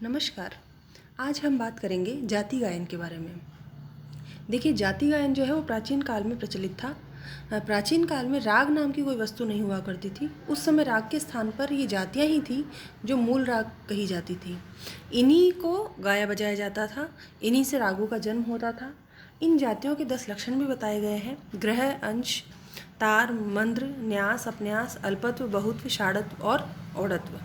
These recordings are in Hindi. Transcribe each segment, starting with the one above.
नमस्कार। आज हम बात करेंगे जाति गायन के बारे में। देखिए, जाति गायन जो है वो प्राचीन काल में प्रचलित था। प्राचीन काल में राग नाम की कोई वस्तु नहीं हुआ करती थी। उस समय राग के स्थान पर ये जातियाँ ही थी जो मूल राग कही जाती थी। इन्हीं को गाया बजाया जाता था, इन्हीं से रागों का जन्म होता था। इन जातियों के 10 लक्षण भी बताए गए हैं: ग्रह, अंश, तार, मंद्र, न्यास, अपन्यास, अल्पत्व, बहुत्व, षाढ़त्व और औढ़त्व।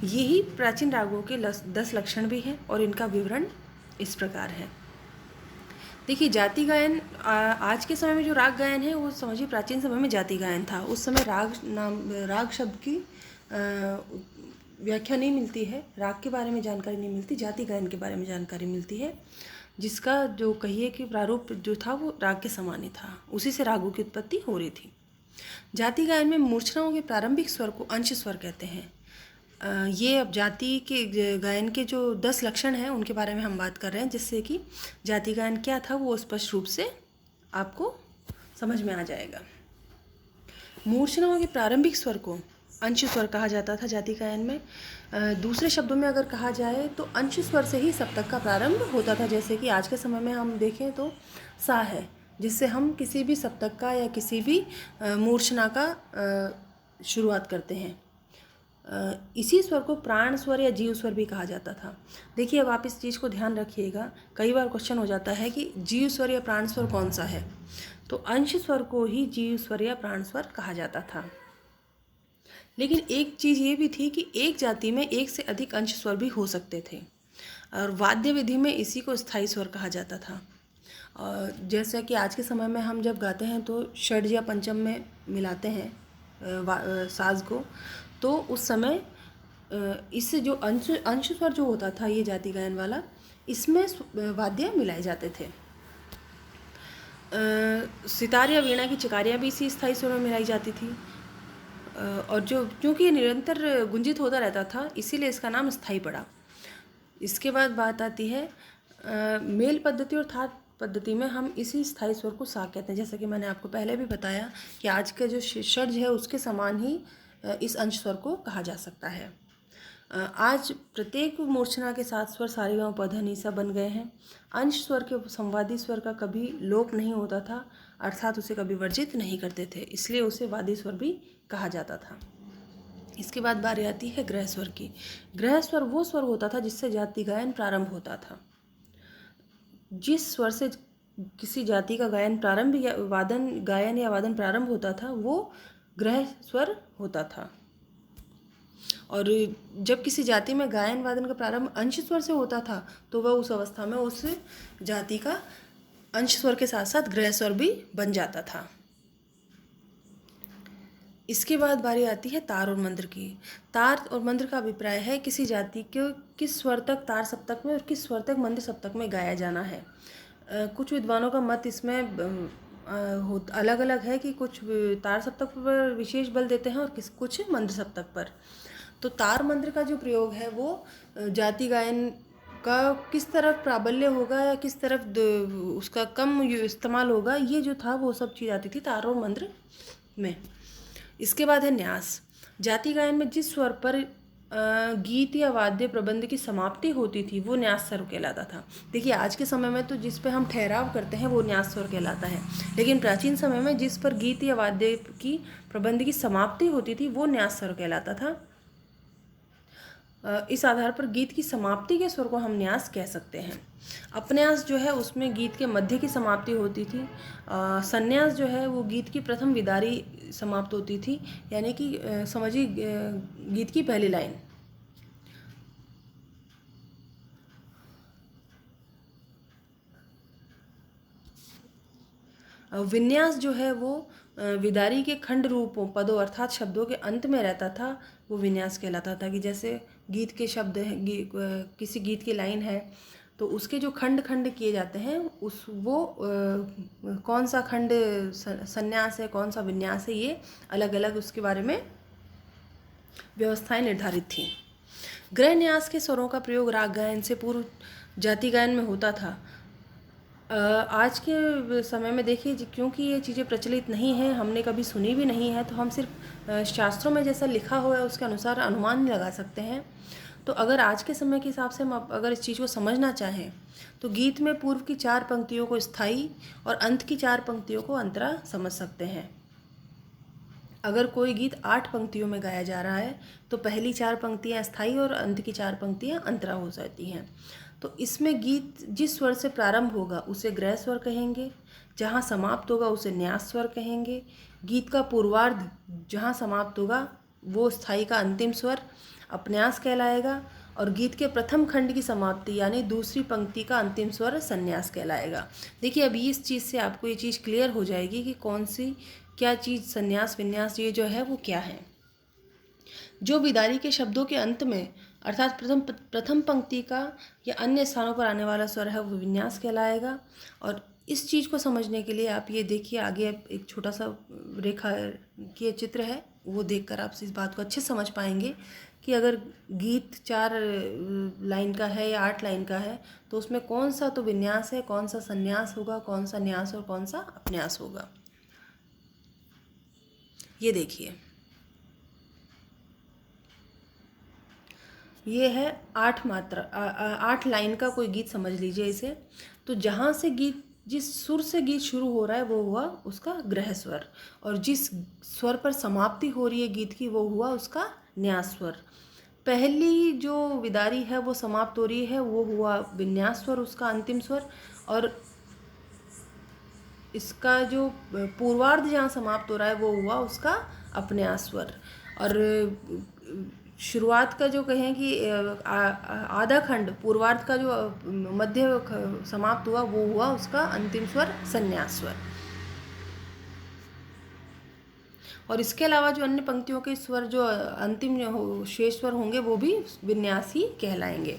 यही प्राचीन रागों के 10 लक्षण भी हैं और इनका विवरण इस प्रकार है। देखिए, जाति गायन आज के समय में जो राग गायन है वो समझिए प्राचीन समय में जाति गायन था। उस समय राग शब्द की व्याख्या नहीं मिलती है, राग के बारे में जानकारी नहीं मिलती, जाति गायन के बारे में जानकारी मिलती है, जिसका जो कहिए कि प्रारूप जो था वो राग के समान ही था। उसी से रागों की उत्पत्ति हो रही थी। जाति गायन में मूर्छनाओं के प्रारंभिक स्वर को अंश स्वर कहते हैं। ये अब जाति के गायन के जो 10 लक्षण हैं उनके बारे में हम बात कर रहे हैं, जिससे कि जाति गायन क्या था वो स्पष्ट रूप से आपको समझ में आ जाएगा। मूर्छनाओं के प्रारंभिक स्वर को अंश स्वर कहा जाता था जाति गायन में। दूसरे शब्दों में अगर कहा जाए तो अंश स्वर से ही सप्तक का प्रारंभ होता था। जैसे कि आज के समय में हम देखें तो सा है, जिससे हम किसी भी सप्तक का या किसी भी मूर्छना का शुरुआत करते हैं। इसी स्वर को प्राण स्वर या जीव स्वर भी कहा जाता था। देखिए, अब आप इस चीज़ को ध्यान रखिएगा, कई बार क्वेश्चन हो जाता है कि जीव स्वर या प्राण स्वर कौन सा है। तो अंश स्वर को ही जीव स्वर या प्राण स्वर कहा जाता था। लेकिन एक चीज़ ये भी थी कि एक जाति में एक से अधिक अंश स्वर भी हो सकते थे, और वाद्य विधि में इसी को स्थायी स्वर कहा जाता था। और जैसे कि आज के समय में हम जब गाते हैं तो षड्ज या पंचम में मिलाते हैं साज को, तो उस समय इससे जो अंश स्वर जो होता था ये जाति गायन वाला, इसमें वाद्य मिलाए जाते थे। सितार या वीणा की चिकारियाँ भी इसी स्थायी स्वर में मिलाई जाती थी। और जो क्योंकि ये निरंतर गुंजित होता रहता था, इसीलिए इसका नाम स्थायी पड़ा। इसके बाद बात आती है मेल पद्धति और थाट पद्धति में हम इसी स्थायी स्वर को सा कहते हैं। जैसा कि मैंने आपको पहले भी बताया कि आज का जो षड्ज है उसके समान ही इस अंश स्वर को कहा जा सकता है। आज प्रत्येक मूर्छना के सात स्वर सारेगामा पधा निसा बन गए हैं। अंश स्वर के संवादी स्वर का कभी लोप नहीं होता था, अर्थात उसे कभी वर्जित नहीं करते थे, इसलिए उसे वादी स्वर भी कहा जाता था। इसके बाद बारी आती है ग्रह स्वर की। ग्रह स्वर वो स्वर होता था जिससे जाति गायन प्रारंभ होता था। जिस स्वर से किसी जाति का गायन प्रारंभ या वादन प्रारंभ होता था वो ग्रह स्वर होता था। और जब किसी जाति में गायन वादन का प्रारंभ अंश स्वर से होता था तो वह उस अवस्था में उस जाति का अंश स्वर के साथ साथ ग्रह स्वर भी बन जाता था। इसके बाद बारी आती है तार और मंद्र की। तार और मंद्र का अभिप्राय है किसी जाति को किस स्वर तक तार सप्तक में और किस स्वर तक मंद्र सप्तक में गाया जाना है। कुछ विद्वानों का मत इसमें अलग अलग है कि कुछ तार सप्तक पर विशेष बल देते हैं और कुछ मंद्र सप्तक पर। तो तार मंद्र का जो प्रयोग है वो जाति गायन का किस तरफ प्राबल्य होगा या किस तरफ उसका कम इस्तेमाल होगा, ये जो था वो सब चीज़ आती थी तार और मंद्र में। इसके बाद है न्यास। जाति गायन में जिस स्वर पर गीत या वाद्य प्रबंध की समाप्ति होती थी वो न्यास स्वर कहलाता था। देखिए, आज के समय में तो जिस पे हम ठहराव करते हैं वो न्यास स्वर कहलाता है, लेकिन प्राचीन समय में जिस पर गीत या वाद्य की प्रबंध की समाप्ति होती थी वो न्यास स्वर कहलाता था। इस आधार पर गीत की समाप्ति के स्वर को हम न्यास कह सकते हैं। अपन्यास जो है उसमें गीत के मध्य की समाप्ति होती थी। संन्यास जो है वो गीत की प्रथम विदारी समाप्त होती थी, यानी कि समझिए गीत की पहली लाइन। विन्यास जो है वो विदारी के खंड रूपों पदों अर्थात शब्दों के अंत में रहता था, वो विन्यास कहलाता था। कि जैसे गीत के शब्द हैं, किसी गीत की लाइन है तो उसके जो खंड खंड किए जाते हैं उस वो कौन सा खंड संन्यास है कौन सा विन्यास है, ये अलग अलग उसके बारे में व्यवस्थाएं निर्धारित थीं। ग्रह न्यास के स्वरों का प्रयोग राग गायन से पूर्व जाति गायन में होता था। आज के समय में देखिए, क्योंकि ये चीज़ें प्रचलित नहीं हैं, हमने कभी सुनी भी नहीं है, तो हम सिर्फ शास्त्रों में जैसा लिखा हुआ है उसके अनुसार अनुमान लगा सकते हैं। तो अगर आज के समय के हिसाब से हम अगर इस चीज़ को समझना चाहें तो गीत में पूर्व की 4 पंक्तियों को स्थाई और अंत की 4 पंक्तियों को अंतरा समझ सकते हैं। अगर कोई गीत 8 पंक्तियों में गाया जा रहा है तो पहली 4 पंक्तियाँ स्थाई और अंत की 4 पंक्तियाँ अंतरा हो जाती हैं। तो इसमें गीत जिस स्वर से प्रारंभ होगा उसे ग्रह स्वर कहेंगे, जहाँ समाप्त होगा उसे न्यास स्वर कहेंगे। गीत का पूर्वार्ध जहाँ समाप्त होगा वो स्थाई का अंतिम स्वर अपन्यास कहलाएगा और गीत के प्रथम खंड की समाप्ति यानी दूसरी पंक्ति का अंतिम स्वर संन्यास कहलाएगा। देखिए अभी इस चीज़ से आपको ये चीज़ क्लियर हो जाएगी कि कौन सी क्या चीज़ संन्यास विन्यास ये जो है वो क्या है। जो बिदारी के शब्दों के अंत में अर्थात प्रथम पंक्ति का या अन्य स्थानों पर आने वाला स्वर है वो विन्यास कहलाएगा। और इस चीज़ को समझने के लिए आप ये देखिए आगे एक छोटा सा रेखा के चित्र है, वो देखकर आप इस बात को अच्छे से समझ पाएंगे कि अगर गीत 4 लाइन का है या 8 लाइन का है तो उसमें कौन सा तो विन्यास है, कौन सा संन्यास होगा, कौन सा न्यास और कौन सा अपन्यास होगा। ये देखिए ये है 8 लाइन का कोई गीत समझ लीजिए इसे। तो जहाँ से गीत जिस सुर से गीत शुरू हो रहा है वो हुआ उसका ग्रह स्वर और जिस स्वर पर समाप्ति हो रही है गीत की वो हुआ उसका न्यास स्वर। पहली जो विदारी है वो समाप्त हो रही है वो हुआ विन्यास स्वर उसका अंतिम स्वर और इसका जो पूर्वार्ध जहाँ समाप्त हो रहा है वो हुआ उसका अपन्यास स्वर। और शुरुआत का जो कहें कि आधा खंड पूर्वार्ध का जो मध्य समाप्त हुआ वो हुआ उसका अंतिम स्वर संन्यास स्वर। और इसके अलावा जो अन्य पंक्तियों के स्वर जो अंतिम शेष स्वर होंगे वो भी विन्यास ही कहलाएंगे।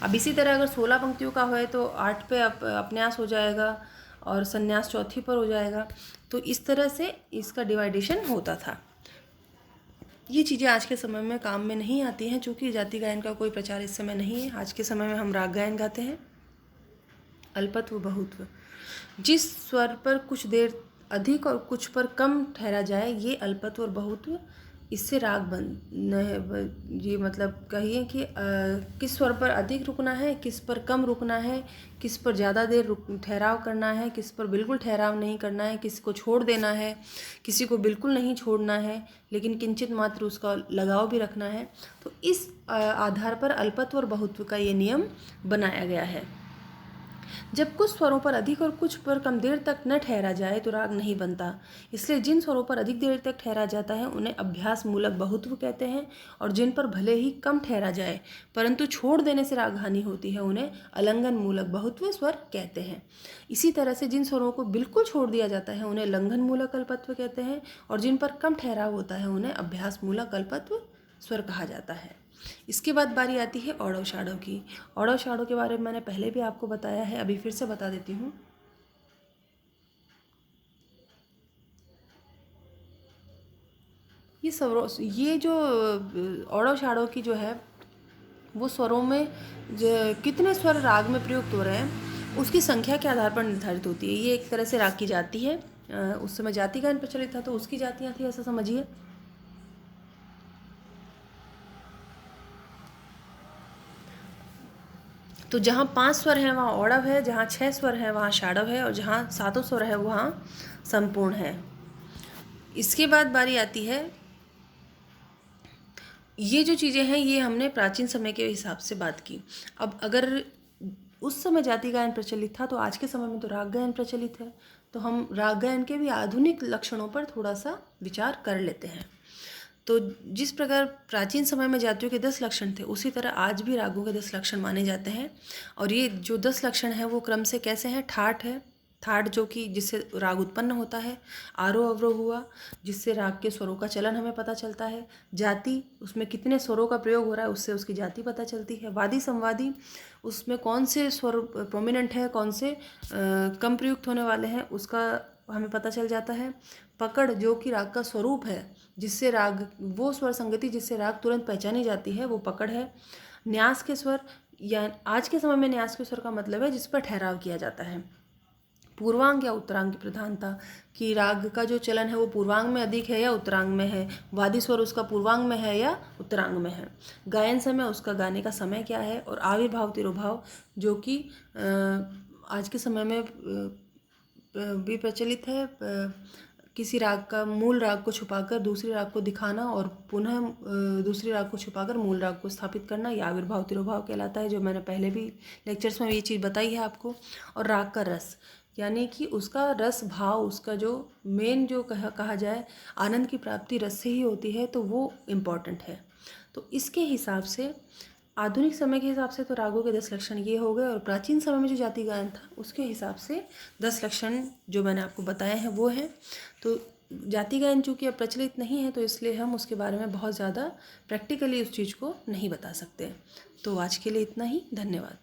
अब इसी तरह अगर 16 पंक्तियों का है तो 8 पे अपन्यास हो जाएगा और संन्यास चौथी पर हो जाएगा। तो इस तरह से इसका डिवाइडेशन होता था। ये चीज़ें आज के समय में काम में नहीं आती हैं चूँकि जाति गायन का कोई प्रचार इस समय नहीं है। आज के समय में हम राग गायन गाते हैं। अल्पत्व बहुत्व, जिस स्वर पर कुछ देर अधिक और कुछ पर कम ठहरा जाए ये अल्पत्व और बहुत्व, इससे राग बन ये मतलब कहिए कि किस स्वर पर अधिक रुकना है, किस पर कम रुकना है, किस पर ज़्यादा देर ठहराव करना है, किस पर बिल्कुल ठहराव नहीं करना है, किसी को छोड़ देना है, किसी को बिल्कुल नहीं छोड़ना है लेकिन किंचित मात्र उसका लगाव भी रखना है। तो इस आधार पर अल्पत्व और बहुत्व का ये नियम बनाया गया है। जब कुछ स्वरों पर अधिक और कुछ पर कम देर तक न ठहरा जाए तो राग नहीं बनता। इसलिए जिन स्वरों पर अधिक देर तक ठहरा जाता है उन्हें अभ्यास मूलक बहुत्व कहते हैं और जिन पर भले ही कम ठहरा जाए परंतु छोड़ देने से राग हानि होती है उन्हें अलंघन मूलक बहुत्व स्वर कहते हैं। इसी तरह से जिन स्वरों को बिल्कुल छोड़ दिया जाता है उन्हें लंघन मूलक अल्पत्व कहते हैं और जिन पर कम ठहराव होता है उन्हें अभ्यास मूलक अल्पत्व स्वर कहा जाता है। इसके बाद बारी आती है औड़व शाड़व की। औड़व शाड़व के बारे में मैंने पहले भी आपको बताया है, अभी फिर से बता देती हूँ। ये जो औड़व शाड़व की जो है वो स्वरों में कितने स्वर राग में प्रयुक्त हो रहे हैं उसकी संख्या के आधार पर निर्धारित होती है। ये एक तरह से राग की जाति है। उस समय जाति गायन प्रचलित था तो उसकी जातियाँ थी, ऐसा समझिए। तो जहाँ 5 स्वर हैं वहाँ औड़व है, जहाँ 6 स्वर हैं वहाँ शाड़व है और जहाँ 7 स्वर है वहाँ संपूर्ण है। इसके बाद बारी आती है, ये जो चीज़ें हैं ये हमने प्राचीन समय के हिसाब से बात की। अब अगर उस समय जाति गायन प्रचलित था तो आज के समय में तो राग गायन प्रचलित है, तो हम राग गायन के भी आधुनिक लक्षणों पर थोड़ा सा विचार कर लेते हैं। तो जिस प्रकार प्राचीन समय में जातियों के 10 लक्षण थे उसी तरह आज भी रागों के 10 लक्षण माने जाते हैं। और ये जो 10 लक्षण हैं वो क्रम से कैसे हैं। ठाठ है, ठाठ जो कि जिससे राग उत्पन्न होता है। आरोह अवरोह हुआ जिससे राग के स्वरों का चलन हमें पता चलता है। जाति, उसमें कितने स्वरों का प्रयोग हो रहा है उससे उसकी जाति पता चलती है। वादी संवादी, उसमें कौन से स्वर प्रोमिनेंट है, कौन से कम प्रयुक्त होने वाले हैं उसका हमें पता चल जाता है। पकड़ जो कि राग का स्वरूप है, जिससे राग वो स्वर संगति जिससे राग तुरंत पहचानी जाती है वो पकड़ है। न्यास के स्वर, या आज के समय में न्यास के स्वर का मतलब है जिस पर ठहराव किया जाता है। पूर्वांग या उत्तरांग की प्रधानता, कि राग का जो चलन है वो पूर्वांग में अधिक है या उत्तरांग में है, वादी स्वर उसका पूर्वांग में है या उत्तरांग में है, गायन समय उसका गाने का समय क्या है, और आविर्भाव तिरोभाव जो कि आज के समय में भी प्रचलित है, किसी राग का मूल राग को छुपाकर दूसरे राग को दिखाना और पुनः दूसरे राग को छुपाकर मूल राग को स्थापित करना, यह आविर्भाव तिरोभाव कहलाता है, जो मैंने पहले भी लेक्चर्स में ये चीज़ बताई है आपको। और राग का रस, यानी कि उसका रस भाव, उसका जो मेन जो कहा जाए आनंद की प्राप्ति रस से ही होती है, तो वो इम्पॉर्टेंट है। तो इसके हिसाब से आधुनिक समय के हिसाब से तो रागों के 10 लक्षण ये हो गए, और प्राचीन समय में जो जाति गायन था उसके हिसाब से 10 लक्षण जो मैंने आपको बताए हैं वो हैं। तो जाति गायन चूँकि अब प्रचलित नहीं है, तो इसलिए हम उसके बारे में बहुत ज़्यादा प्रैक्टिकली उस चीज़ को नहीं बता सकते। तो आज के लिए इतना ही, धन्यवाद।